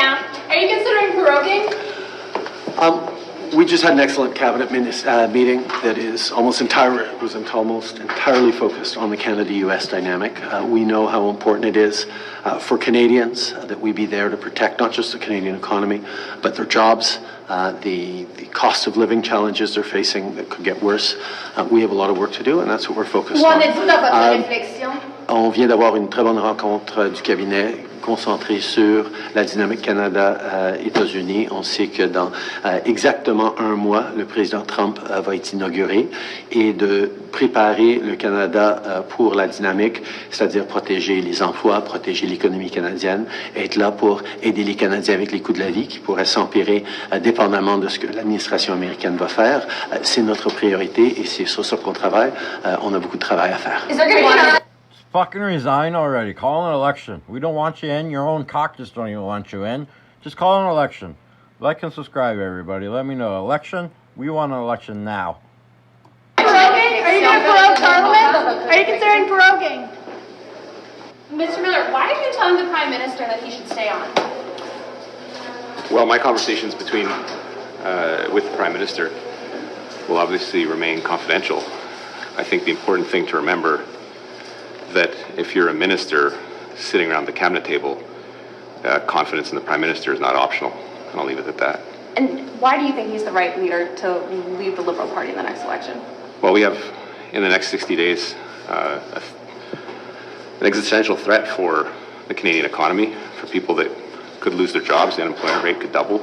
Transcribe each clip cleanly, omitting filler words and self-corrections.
down. Are you considering proroguing? We just had an excellent cabinet meeting that was almost entirely focused on the Canada-U.S. dynamic. We know how important it is for Canadians that we be there to protect not just the Canadian economy, but their jobs, the cost of living challenges they're facing that could get worse. We have a lot of work to do, and that's what we're focused on. On vient d'avoir une très bonne rencontre du cabinet concentrée sur la dynamique Canada-États-Unis. On sait que dans exactement un mois, le président Trump va être inauguré et de préparer le Canada pour la dynamique, c'est-à-dire protéger les emplois, protéger l'économie canadienne, être là pour aider les Canadiens avec les coûts de la vie qui pourraient s'empirer dépendamment de ce que l'administration américaine va faire. C'est notre priorité et c'est sur ça qu'on travaille. On a beaucoup de travail à faire. Fucking resign already. Call an election. We don't want you in. Your own caucus don't even want you in. Just call an election. Like and subscribe, everybody. Let me know. Election? We want an election now. Proroguing? Are you going to prorogue Parliament? Are you considering proroguing? Mr. Miller, why are you telling the Prime Minister that he should stay on? Well, my conversations with the Prime Minister will obviously remain confidential. I think the important thing to remember that if you're a minister sitting around the cabinet table, confidence in the Prime Minister is not optional, and I'll leave it at that. And why do you think he's the right leader to lead the Liberal Party in the next election? Well, we have, in the next 60 days, an existential threat for the Canadian economy, for people that could lose their jobs, the unemployment rate could double.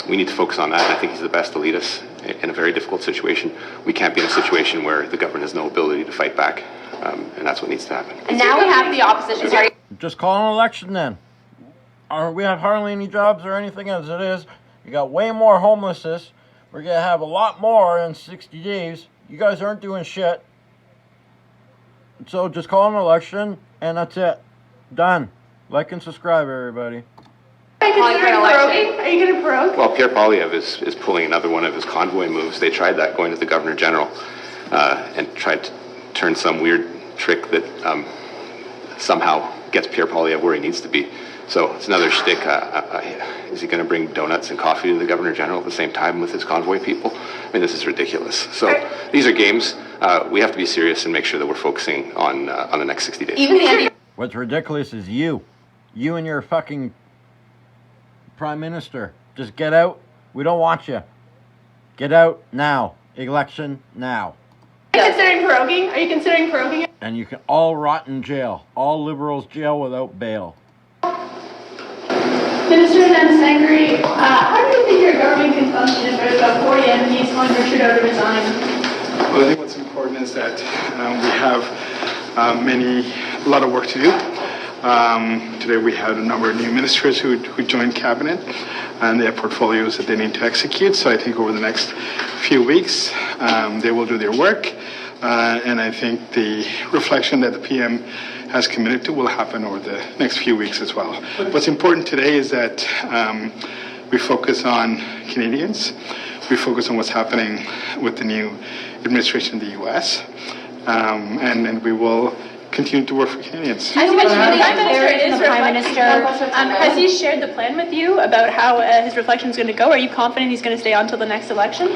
We need to focus on that, and I think he's the best to lead us in a very difficult situation. We can't be in a situation where the government has no ability to fight back. And that's what needs to happen. And now we have the opposition. Sorry. Just call an election then. We have hardly any jobs or anything as it is. You got way more homelessness. We're going to have a lot more in 60 days. You guys aren't doing shit. So just call an election, and that's it. Done. Like and subscribe, everybody. Are you considering proroguing? Are you going to prorogue? Well, Pierre Poilievre is pulling another one of his convoy moves. They tried that going to the Governor General and tried to turn some weird trick that somehow gets Pierre Poilievre where he needs to be. So it's another shtick. Is he going to bring donuts and coffee to the Governor General at the same time with his convoy people? I mean, this is ridiculous. So these are games. We have to be serious and make sure that we're focusing on the next 60 days. What's ridiculous is you. You and your fucking Prime Minister. Just get out. We don't want you. Get out now. Election now. Are you considering proroguing? Are you considering proroguing? And you can all rot in jail. All Liberals jail without bail. Minister Nansangri, how do you think your government can function if there's about 40 MPs calling for Trudeau to resign? Well, I think what's important is that we have a lot of work to do. Today we had a number of new ministers who joined cabinet, and they have portfolios that they need to execute. So I think over the next few weeks, they will do their work. And I think the reflection that the PM has committed to will happen over the next few weeks as well. What's important today is that we focus on Canadians. We focus on what's happening with the new administration in the U.S. And we will continue to work for Canadians. As you mentioned, the Prime Minister has he shared the plan with you about how his reflection is going to go? Are you confident he's going to stay on until the next election?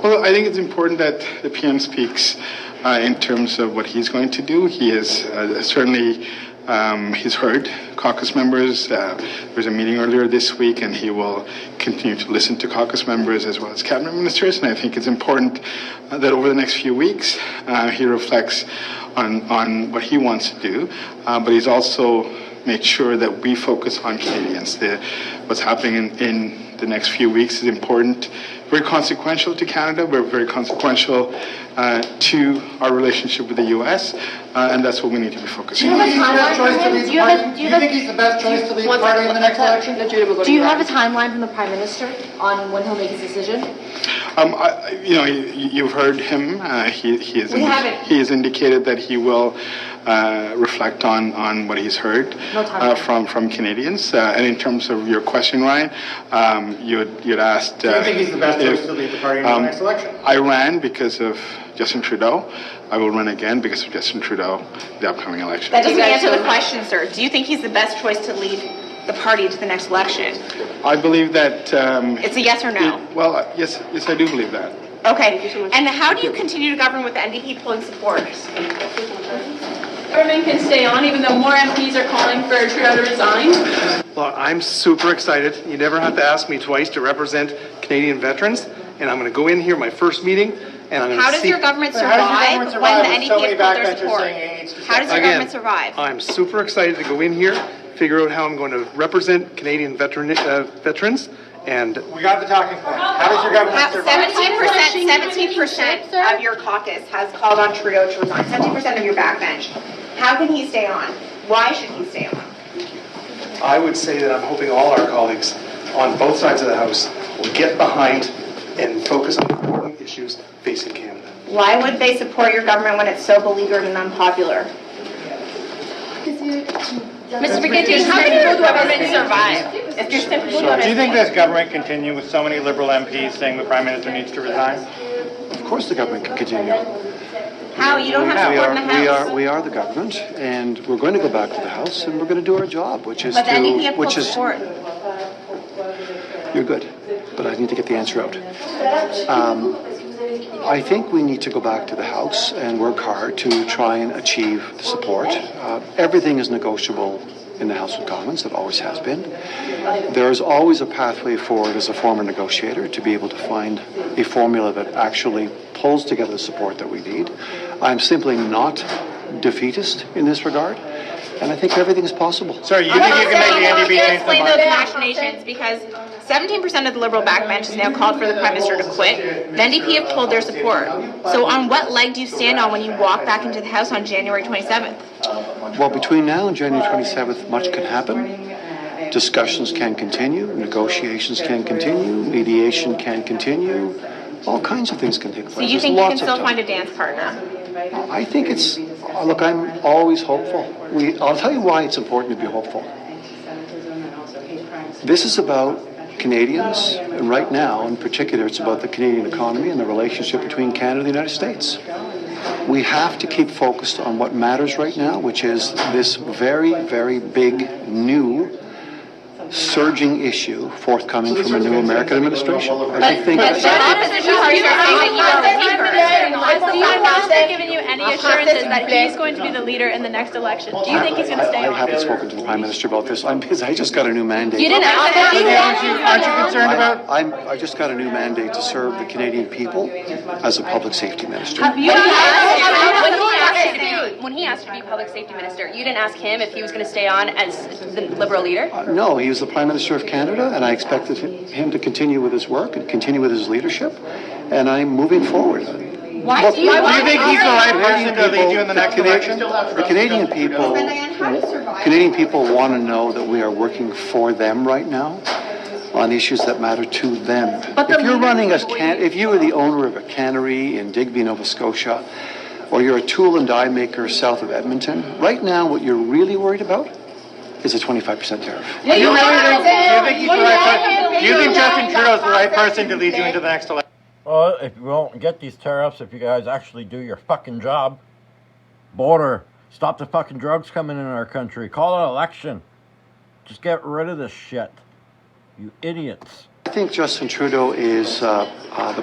Well, I think it's important that the PM speaks in terms of what he's going to do. He is certainly he's heard caucus members. There was a meeting earlier this week, and he will continue to listen to caucus members as well as cabinet ministers. And I think it's important that over the next few weeks he reflects on what he wants to do, but he's also made sure that we focus on Canadians. What's happening in the next few weeks is important, very consequential to Canada. We're very consequential to our relationship with the U.S., and that's what we need to be focusing on. Do you think he's the best choice to lead the party in the next election? Do you have a timeline from the Prime Minister on when he'll make his decision? You've heard him. He has indicated that he will reflect on what he's heard from Canadians. And in terms of your question, Ryan, you'd asked. Do you think he's the best choice to lead the party in the next election? I ran because of Justin Trudeau. I will run again because of Justin Trudeau, the upcoming election. That doesn't answer the question, sir. Do you think he's the best choice to lead the party to the next election? I believe that. It's a yes or no? Yes, I do believe that. Okay. And how do you continue to govern with the NDP pulling support? Government can stay on even though more MPs are calling for Trudeau to resign. Well, I'm super excited. You never have to ask me twice to represent Canadian veterans, and I'm going to go in here my first meeting, and I'm going to How does your government survive when the NDP pulled their support? How does your government survive? I'm super excited to go in here, figure out how I'm going to represent Canadian veterans, and We got the talking point. How does your government survive? 17% of your caucus has called on Trudeau to resign. 17% of your backbench. How can he stay on? Why should he stay on? I would say that I'm hoping all our colleagues on both sides of the House will get behind and focus on important issues facing Canada. Why would they support your government when it's so beleaguered and unpopular? Mr. Brigitte, how can your government survive? If you're simply Do you think this government continue with so many Liberal MPs saying the Prime Minister needs to resign? Of course the government can continue. How? You don't have support in the House. We are the government, and we're going to go back to the House, and we're going to do our job, which is But the NDP have which pulled is. support. You're good, but I need to get the answer out. I think we need to go back to the House and work hard to try and achieve the support. Everything is negotiable in the House of Commons. It always has been. There is always a pathway forward as a former negotiator to be able to find a formula that actually pulls together the support that we need. I'm simply not defeatist in this regard, and I think everything is possible. Sorry, you think you can make the NDP change their Explain mind? those machinations because 17% of the Liberal backbench has now called for the Prime Minister to quit. The NDP have pulled their support. So on what leg do you stand on when you walk back into the House on January 27th? Well, between now and January 27th, much can happen. Discussions can continue, negotiations can continue, mediation can continue, all kinds of things can take place. So you There's think you can lots of still time. find a dance partner? I think it's, look, I'm always hopeful. I'll tell you why it's important to be hopeful. This is about Canadians, and right now, in particular, it's about the Canadian economy and the relationship between Canada and the United States. We have to keep focused on what matters right now, which is this very, very big, new, surging issue forthcoming from a new American administration. I think But the opposition parties are saying that you are a weaker. Do you want to given you any assurances that he's going to be the leader in the next election? Do you think he's going to stay I on? haven't spoken to the Prime Minister about this. I'm busy. I just got a new mandate. You didn't ask him? Aren't you concerned about? I just got a new mandate to serve the Canadian people as a public safety minister. When he asked you to be public safety minister, you didn't ask him if he was going to stay on as the Liberal leader? No, he was the Prime Minister of Canada, and I expected him to continue with his work and continue with his leadership, and I'm moving forward. Do you think he's the right person to lead you in the next election? The Canadian people want to know that we are working for them right now on issues that matter to them. If you're running if you are the owner of a cannery in Digby, Nova Scotia, or you're a tool and die maker south of Edmonton, right now what you're really worried about is a 25% tariff. Do you think Justin Trudeau's the right person to lead you into the next election? Well, if you won't get these tariffs, if you guys actually do your fucking job, border, stop the fucking drugs coming in our country, call an election. Just get rid of this shit. You idiots. I think Justin Trudeau is the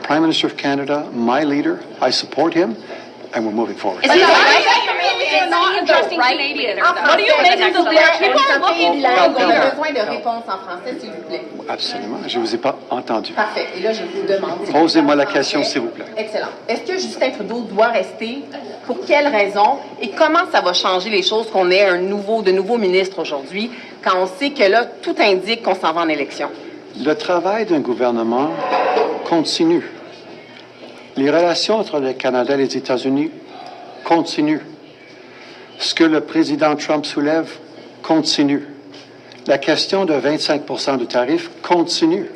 Prime Minister of Canada, my leader. I support him, and we're moving forward. Is he not interesting Canadians? What do you make of the leader? People are looking for a leader. besoin de réponse en français, s'il vous plaît. Absolument. Je ne vous ai pas entendu. Parfait. Et là, je vous demande. Posez-moi la question, s'il vous plaît. Excellent. Est-ce que Justin Trudeau doit rester? Pour quelles raisons? Et comment ça va changer les choses qu'on ait de nouveaux ministres aujourd'hui, quand on sait que là, tout indique qu'on s'en va en élection? Le travail d'un gouvernement continue. Les relations entre le Canada et les États-Unis continuent. Ce que le président Trump soulève continue. La question de 25% de tarifs continue.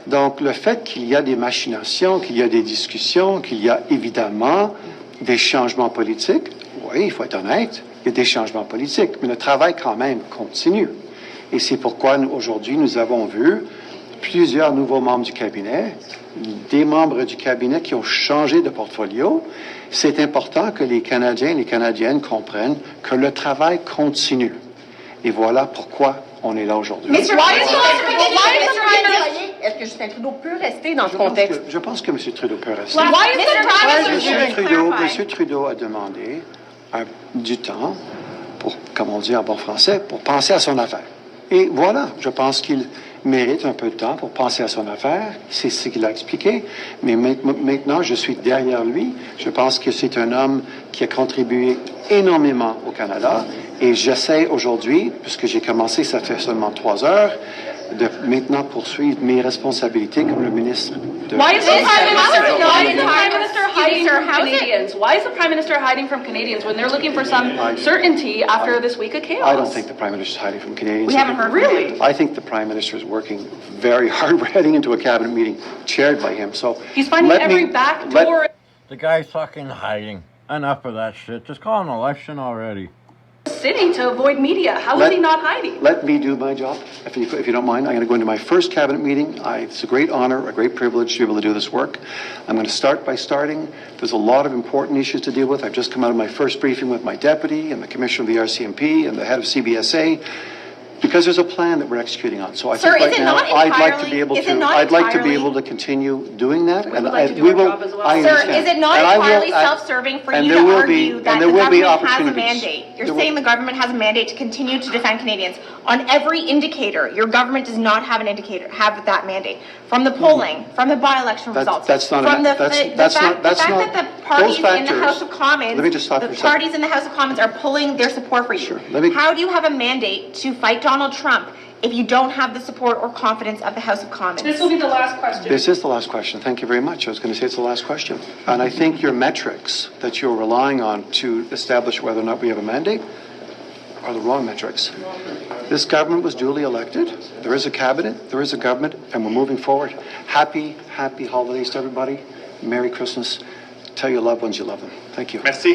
Donc, le fait qu'il y a des machinations, qu'il y a des discussions, qu'il y a évidemment des changements politiques, oui, il faut être honnête, il y a des changements politiques, mais le travail quand même continue. Et c'est pourquoi aujourd'hui, nous avons vu plusieurs nouveaux membres du cabinet, des membres du cabinet qui ont changé de portfolio. C'est important que les Canadiens et les Canadiennes comprennent que le travail continue. Et voilà pourquoi on est là aujourd'hui. Est-ce que Justin Trudeau peut rester dans ce contexte? Je pense que M. Trudeau peut rester. M. Trudeau a demandé du temps, pour, comme on dit en bon français, pour penser à son affaire. Et voilà, je pense qu'il mérite un peu de temps pour penser à son affaire. C'est ce qu'il a expliqué. Mais maintenant, je suis derrière lui. Je pense que c'est un homme qui a contribué énormément au Canada. Et j'essaie aujourd'hui, puisque j'ai commencé, ça fait seulement 3 heures, de maintenant poursuivre mes responsabilités comme le ministre de... Why is the Prime Minister hiding from Canadians when they're looking for some certainty after this week of chaos? I don't think the Prime Minister is hiding from Canadians. We haven't heard really. I think the Prime Minister is working very hard. We're heading into a cabinet meeting chaired by him. So he's finding every back door. The guy's fucking hiding. Enough of that shit. Just call an election already. City to avoid media. How is he not hiding? Let me do my job, if you don't mind. I'm going to go into my first cabinet meeting. It's a great honor, a great privilege to be able to do this work. I'm going to start by starting. There's a lot of important issues to deal with. I've just come out of my first briefing with my deputy and the commissioner of the RCMP and the head of CBSA. Because there's a plan that we're executing on. So I think right now I'd like to be able to continue doing that. And we will. Sir, is it not entirely self-serving for you to argue that the government has a mandate? You're saying the government has a mandate to continue to defend Canadians. On every indicator, your government does not have that mandate. From the polling, from the by-election results, from the fact that the parties in the House of Commons, are pulling their support for you. Sure. How do you have a mandate to fight Donald Trump if you don't have the support or confidence of the House of Commons? This will be the last question. This is the last question. Thank you very much. I was going to say it's the last question. And I think your metrics that you're relying on to establish whether or not we have a mandate are the wrong metrics. This government was duly elected. There is a cabinet, there is a government, and we're moving forward. Happy holidays to everybody. Merry Christmas. Tell your loved ones you love them. Thank you. Merci.